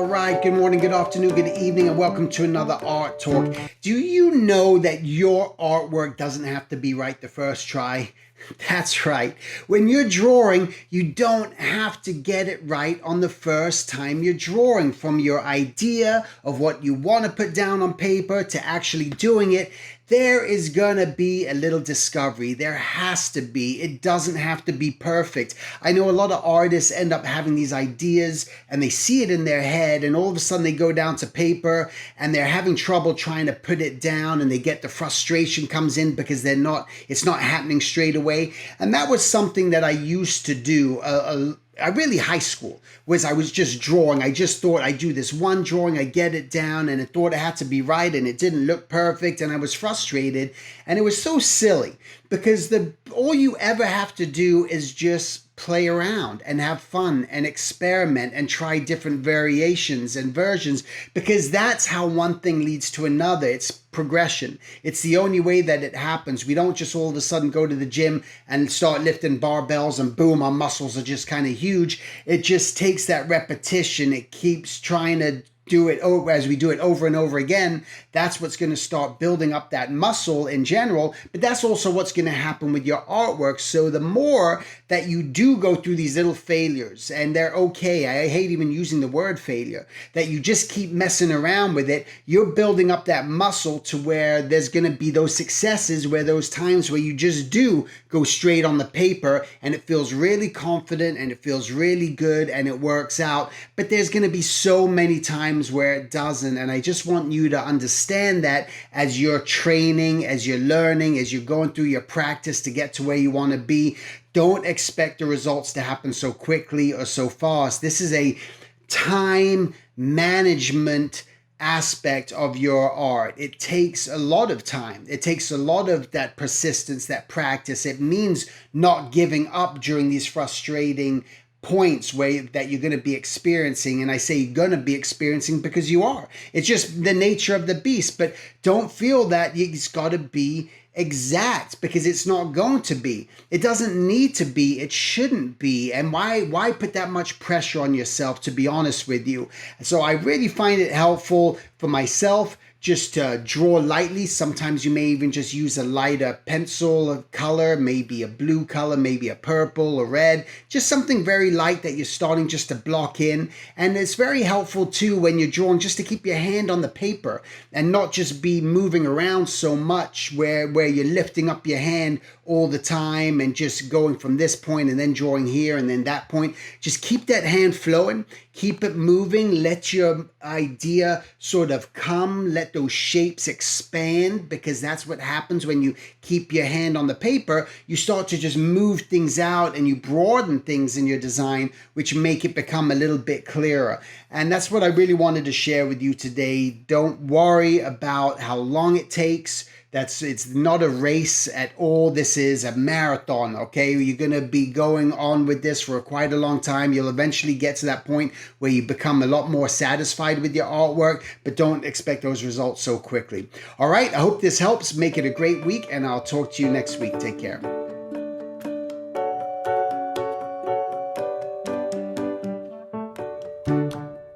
right, good morning, good afternoon, good evening, and welcome to another Art Talk. Do you know that your artwork doesn't have to be right the first try? That's right. When you're drawing, you don't have to get it right on the first time you're drawing. From your idea of what you want to put down on paper to actually doing it, there is gonna be a little discovery. There has to be. It doesn't have to be perfect. I know a lot of artists end up having these ideas and they see it in their head, and all of a sudden they go down to paper and they're having trouble trying to put it down, and they get the frustration comes in because it's not happening straight away. And that was something that I used to do really high school, was I was just drawing. I just thought I do this one drawing, I get it down, and I thought it had to be right, and it didn't look perfect, and I was frustrated, and it was so silly because all you ever have to do is just play around and have fun and experiment and try different variations and versions, because that's how one thing leads to another. It's progression. It's the only way that it happens. We don't just all of a sudden go to the gym and start lifting barbells and boom, our muscles are just kind of huge. It just takes that repetition. It keeps trying to do it over as we do it over and over again. That's what's going to start building up that muscle in general, but that's also what's going to happen with your artwork. So the more that you do go through these little failures, and they're okay, I hate even using the word failure, that you just keep messing around with it, you're building up that muscle to where there's going to be those successes, where those times where you just do go straight on the paper and it feels really confident and it feels really good and it works out. But there's going to be so many times where it doesn't, and I just want you to understand that as you're training, as you're learning, as you're going through your practice to get to where you want to be. Don't expect the results to happen so quickly or so fast. This is a time management aspect of your art. It takes a lot of time. It takes a lot of that persistence, that practice. It means not giving up during these frustrating points that you're going to be experiencing. And I say you're going to be experiencing because you are. It's just the nature of the beast. But don't feel that it's got to be exact, because it's not going to be. It doesn't need to be. It shouldn't be. And why put that much pressure on yourself, to be honest with you? So I really find it helpful for myself just to draw lightly. Sometimes you may even just use a lighter pencil color, maybe a blue color, maybe a purple or red, just something very light that you're starting just to block in. And it's very helpful too when you're drawing, just to keep your hand on the paper and not just be moving around so much where you're lifting up your hand all the time and just going from this point and then drawing here and then that point. Just keep that hand flowing, keep it moving, let your idea sort of come, let those shapes expand, because that's what happens when you keep your hand on the paper. You start to just move things out and you broaden things in your design, which make it become a little bit clearer. And that's what I really wanted to share with you today. Don't worry about how long it takes. It's not a race at all. This is a marathon, okay? You're going to be going on with this for quite a long time. You'll eventually get to that point where you become a lot more satisfied with your artwork, but don't expect those results so quickly. All right, I hope this helps. Make it a great week, and I'll talk to you next week. Take care.